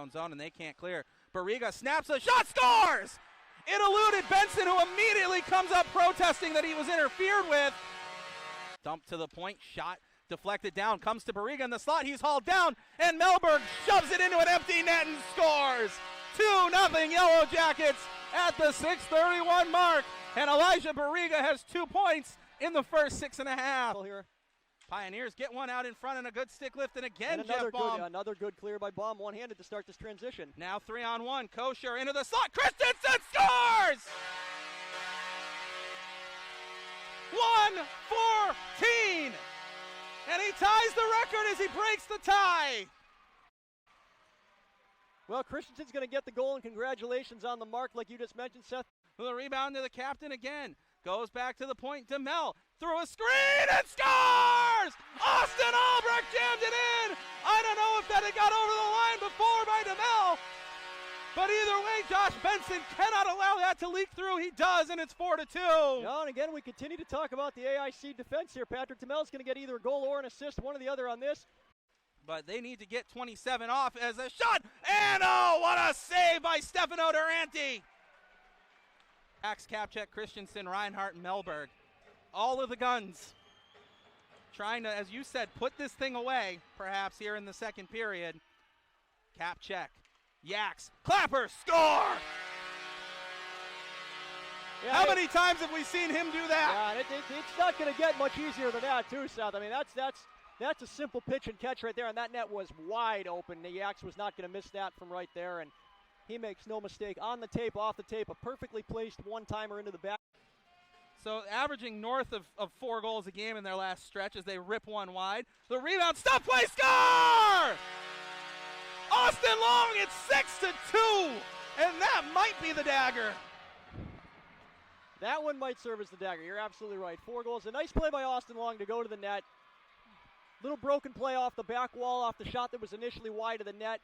own zone, and they can't clear. Barriga snaps a shot, scores! It eluded Benson, who immediately comes up protesting that he was interfered with. Dump to the point, shot deflected down, comes to Barriga in the slot, he's hauled down, and Melberg shoves it into an empty net and scores! 2-0 Yellow Jackets at the 6:31 mark, and Elijiah Barriga has 2 points in the first 6.5. Here. Pioneers get one out in front and a good stick lift, and again and Jeff Baum. Another good clear by Baum, one-handed to start this transition. Now 3-on-1, Kosher into the slot, Christensen scores! 1-14! And he ties the record as he breaks the tie. Well, Christensen's going to get the goal, and congratulations on the mark, like you just mentioned, Seth. The rebound to the captain again. Goes back to the point. DeMel through a screen and scores! Austin Albrecht jammed it in. I don't know if that had got over the line before by DeMel. But either way, Josh Benson cannot allow that to leak through. He does, and it's 4-2. Yeah, and again, we continue to talk about the AIC defense here. Patrick DeMel's going to get either a goal or an assist, one or the other on this. But they need to get 27 off as a shot. And oh, what a save by Stefano Durante. Axe, Kapchek, Christensen, Reinhardt, and Melberg. All of the guns trying to, as you said, put this thing away, perhaps here in the second period. Kapchek, Yaks, Clapper, score! Yeah, how many times have we seen him do that? Yeah, it's not going to get much easier than that, too, Seth. I mean, that's a simple pitch and catch right there, and that net was wide open. The Yaks was not going to miss that from right there, and he makes no mistake. On the tape, off the tape, a perfectly placed one-timer into the back. So averaging north of 4 goals a game in their last stretch as they rip one wide. The rebound, stop play, score! Austin Long, it's 6-2, and that might be the dagger. That one might serve as the dagger. You're absolutely right. 4 goals. A nice play by Austin Long to go to the net. Little broken play off the back wall, off the shot that was initially wide of the net.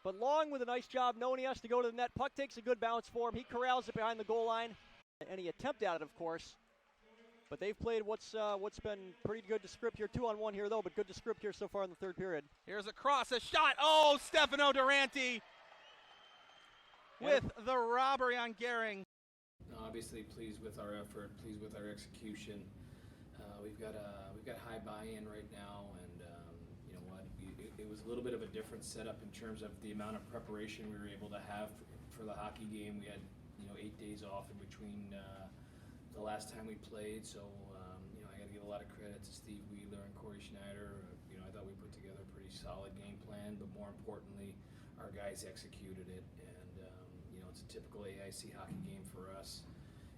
But Long with a nice job knowing he has to go to the net. Puck takes a good bounce for him. He corrals it behind the goal line. Any attempt at it, of course. But they've played what's been pretty good to script here. 2-on-1 here, though, but good to script here so far in the third period. Here's a cross, a shot. Oh, Stefano Durante with the robbery on Gehring. Obviously pleased with our effort, pleased with our execution. We've got high buy-in right now, and you know what? It was a little bit of a different setup in terms of the amount of preparation we were able to have for the hockey game. We had 8 days off in between the last time we played, so I got to give a lot of credit to Steve Wheeler and Corey Schneider. I thought we put together a pretty solid game plan, but more importantly, our guys executed it, and it's a typical AIC hockey game for us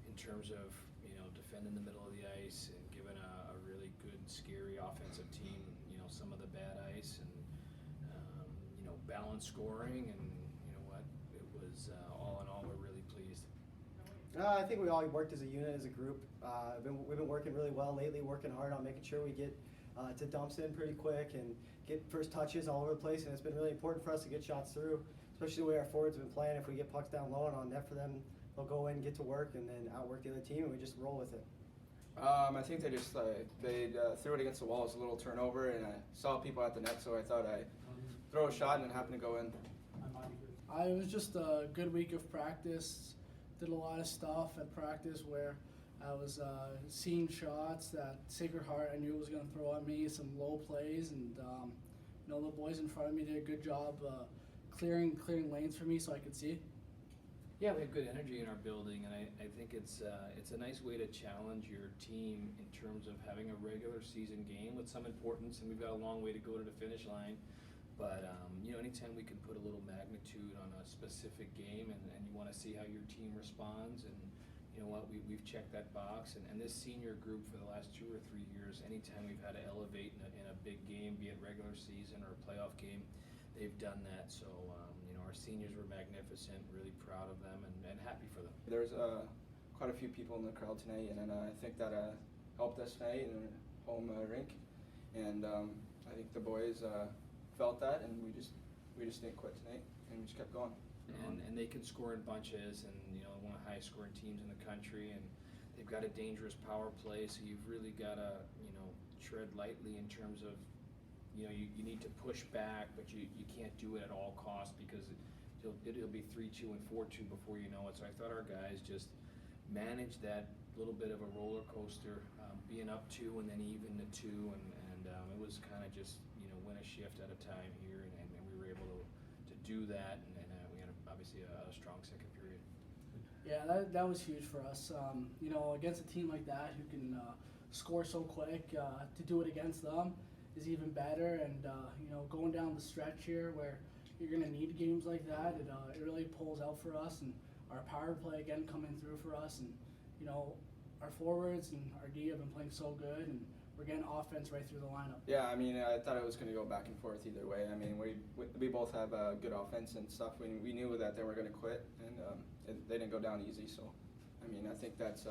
in terms of defending the middle of the ice and giving a really good, scary offensive team some of the bad ice, and balanced scoring, and it was all in all, we're really pleased. I think we all worked as a unit, as a group. We've been working really well lately, working hard on making sure we get to dumps in pretty quick and get first touches all over the place, and it's been really important for us to get shots through, especially the way our forwards have been playing. If we get pucks down low and on net for them, they'll go in, get to work, and then outwork the other team, and we just roll with it. I think they just threw it against the wall as a little turnover, and I saw people at the net, so I thought I'd throw a shot, and it happened to go in. It was just a good week of practice. Did a lot of stuff at practice where I was seeing shots that Sacred Heart I knew was going to throw at me, some low plays, and the boys in front of me did a good job clearing lanes for me so I could see. Yeah, we have good energy in our building, and I think it's a nice way to challenge your team in terms of having a regular season game with some importance, and we've got a long way to go to the finish line. But anytime we can put a little magnitude on a specific game, and you want to see how your team responds, and we've checked that box. And this senior group for the last 2 or 3 years, anytime we've had to elevate in a big game, be it regular season or a playoff game, they've done that. So our seniors were magnificent, really proud of them, and happy for them. There's quite a few people in the crowd tonight, and I think that helped us tonight in a home rink, and I think the boys felt that, and we just didn't quit tonight, and we just kept going. And they can score in bunches, and one of the highest scoring teams in the country, and they've got a dangerous power play, so you've really got to tread lightly in terms of you need to push back, but you can't do it at all costs because it'll be 3-2 and 4-2 before you know it. So I thought our guys just managed that little bit of a roller coaster, being up 2 and then even to 2, and it was kind of just win a shift at a time here, and we were able to do that, and we had obviously a strong second period. Yeah, that was huge for us. Against a team like that who can score so quick, to do it against them is even better. And going down the stretch here where you're going to need games like that, it really pulls out for us. And our power play again coming through for us, and our forwards and our D have been playing so good, and we're getting offense right through the lineup. Yeah, I mean, I thought it was going to go back and forth either way. I mean, we both have good offense and stuff. We knew that they were going to quit, and they didn't go down easy. So, I mean, I think that's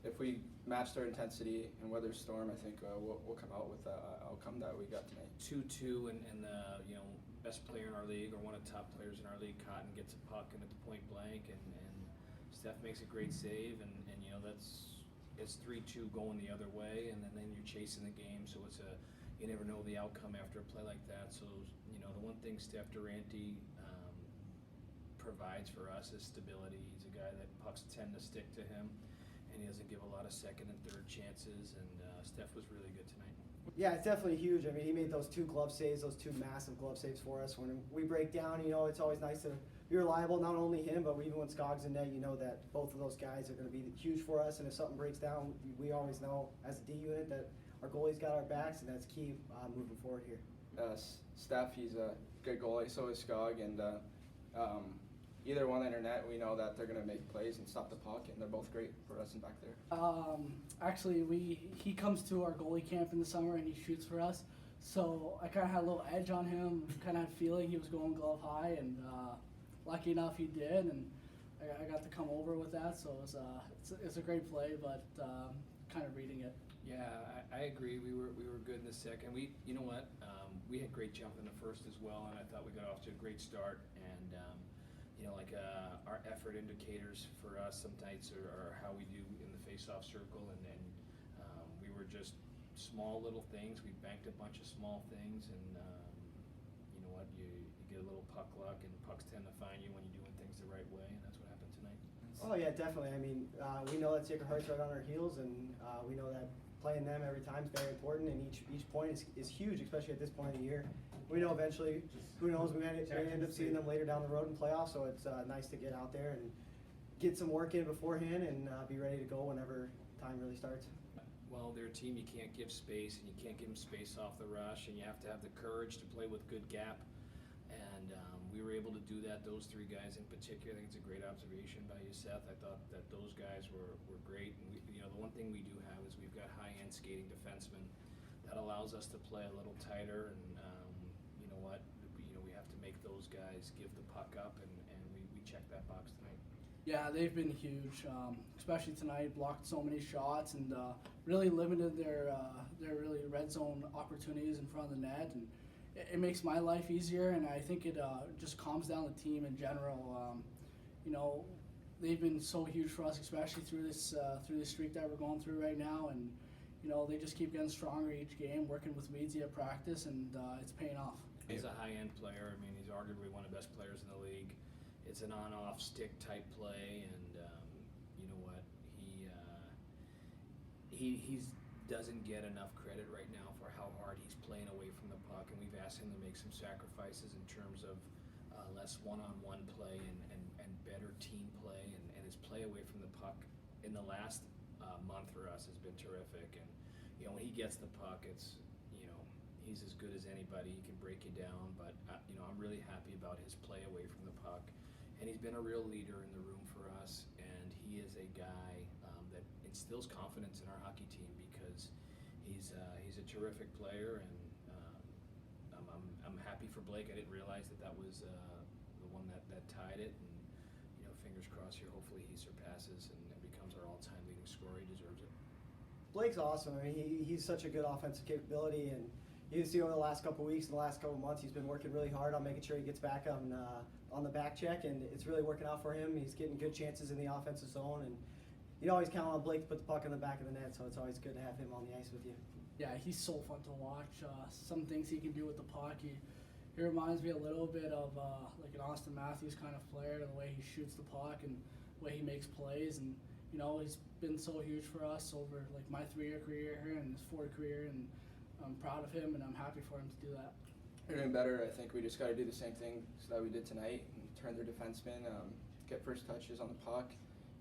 if we match their intensity and weather the storm, I think we'll come out with the outcome that we got tonight. 2-2, and the best player in our league, or one of the top players in our league, Cotton, gets a puck and at the point blank, and Steph makes a great save, and it's 3-2 going the other way, and then you're chasing the game, so you never know the outcome after a play like that. So the one thing Steph Durante provides for us is stability. He's a guy that pucks tend to stick to him, and he doesn't give a lot of second and third chances, and Steph was really good tonight. Yeah, it's definitely huge. I mean, he made those 2 glove saves, those 2 massive glove saves for us. When we break down, it's always nice to be reliable, not only him, but even when Skog's in net, that both of those guys are going to be huge for us. And if something breaks down, we always know as a D unit that our goalie's got our backs, and that's key moving forward here. Steph, he's a good goalie, so is Skog, and either one internet, we know that they're going to make plays and stop the puck, and they're both great for us in back there. Actually, he comes to our goalie camp in the summer and he shoots for us, so I kind of had a little edge on him. Kind of had a feeling he was going glove high, and lucky enough he did, and I got to come over with that. So it's a great play, but kind of reading it. Yeah, I agree. We were good in the second. We had great jump in the first as well, and I thought we got off to a great start. And our effort indicators for us some nights are how we do in the face-off circle, and we were just small little things. We banked a bunch of small things, and you get a little puck luck, and pucks tend to find you when you're doing things the right way, and that's what happened tonight. Oh yeah, definitely. I mean, we know that Sacred Heart's right on our heels, and we know that playing them every time is very important, and each point is huge, especially at this point of the year. We know eventually, who knows, we may end up seeing them later down the road in playoffs, so it's nice to get out there and get some work in beforehand and be ready to go whenever time really starts. Well, they're a team you can't give space, and you can't give them space off the rush, and you have to have the courage to play with good gap. And we were able to do that, those 3 guys in particular. I think it's a great observation by you, Seth. I thought that those guys were great. And the one thing we do have is we've got high-end skating defensemen that allows us to play a little tighter, and we have to make those guys give the puck up, and we checked that box tonight. Yeah, they've been huge, especially tonight. Blocked so many shots and really limited their really red zone opportunities in front of the net, and it makes my life easier. And I think it just calms down the team in general. They've been so huge for us, especially through this streak that we're going through right now, and they just keep getting stronger each game, working with Weedsy at practice, and it's paying off. He's a high-end player. I mean, he's arguably one of the best players in the league. It's an on-off stick type play, and you know what? He doesn't get enough credit right now for how hard he's playing away from the puck, and we've asked him to make some sacrifices in terms of less one-on-one play and better team play, and his play away from the puck in the last month for us has been terrific. And when he gets the puck, it's he's as good as anybody. He can break you down, but I'm really happy about his play away from the puck, and he's been a real leader in the room for us. And he is a guy that instills confidence in our hockey team because he's a terrific player, and I'm happy for Blake. I didn't realize that was the one that tied it, and fingers crossed here. Hopefully he surpasses and becomes our all-time leading scorer. He deserves it. Blake's awesome. I mean, he's such a good offensive capability, and you see over the last couple of weeks and the last couple of months, he's been working really hard on making sure he gets back on the back check, and it's really working out for him. He's getting good chances in the offensive zone, and you always count on Blake to put the puck in the back of the net, so it's always good to have him on the ice with you. Yeah, he's so fun to watch. Some things he can do with the puck. He reminds me a little bit of like an Austin Matthews kind of player, the way he shoots the puck and the way he makes plays. And he's been so huge for us over like my 3-year career here and his 4-year career, and I'm proud of him and I'm happy for him to do that. We're doing better. I think we just got to do the same thing that we did tonight and turn their defensemen, get first touches on the puck,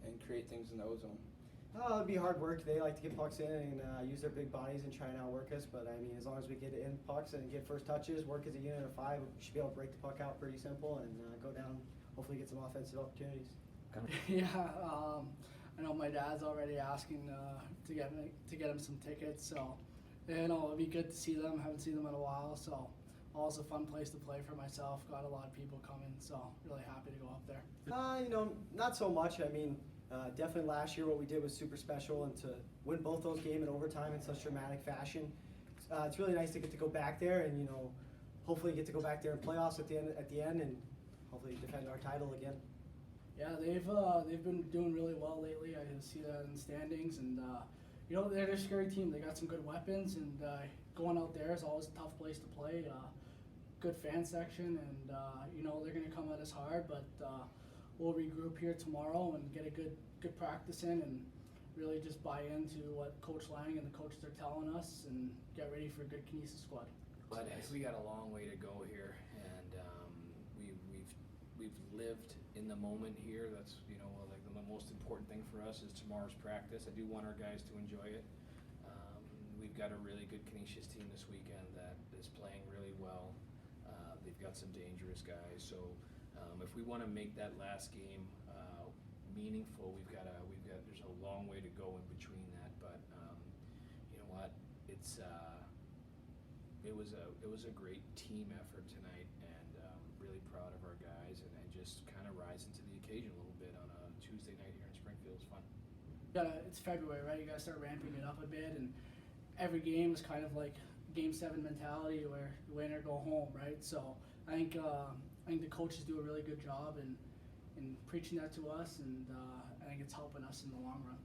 and create things in the O-zone. It'd be hard work. They like to get pucks in and use their big bodies and try and outwork us. But I mean, as long as we get in pucks and get first touches, work as a unit of 5, we should be able to break the puck out pretty simple and go down. Hopefully, get some offensive opportunities. Yeah, I know my dad's already asking to get him some tickets. So, it'd be good to see them. Haven't seen them in a while. So, always a fun place to play for myself. Got a lot of people coming. So, really happy to go up there. Not so much. I mean. Definitely last year what we did was super special, and to win both those games in overtime in such dramatic fashion, it's really nice to get to go back there and hopefully get to go back there in playoffs at the end and hopefully defend our title again. Yeah, they've been doing really well lately. I can see that in the standings, and they're a scary team. They got some good weapons, and going out there is always a tough place to play. Good fan section, and they're going to come at us hard, but. We'll regroup here tomorrow and get a good practice in and really just buy into what Coach Lang and the coaches are telling us and get ready for a good Kinesis squad. But we got a long way to go here, and we've lived in the moment here. That's like the most important thing for us is tomorrow's practice. I do want our guys to enjoy it. We've got a really good Kinesis team this weekend that is playing really well. They've got some dangerous guys, so. If we want to make that last game meaningful, there's a long way to go in between that. But you know what? It was a great team effort tonight, and really proud of our guys, and just kind of rising to the occasion a little bit on a Tuesday night here in Springfield is fun. It's February, right? You gotta start ramping it up a bit, and every game is kind of like Game 7 mentality where you win or go home, right? So I think the coaches do a really good job in preaching that to us, and I think it's helping us in the long run.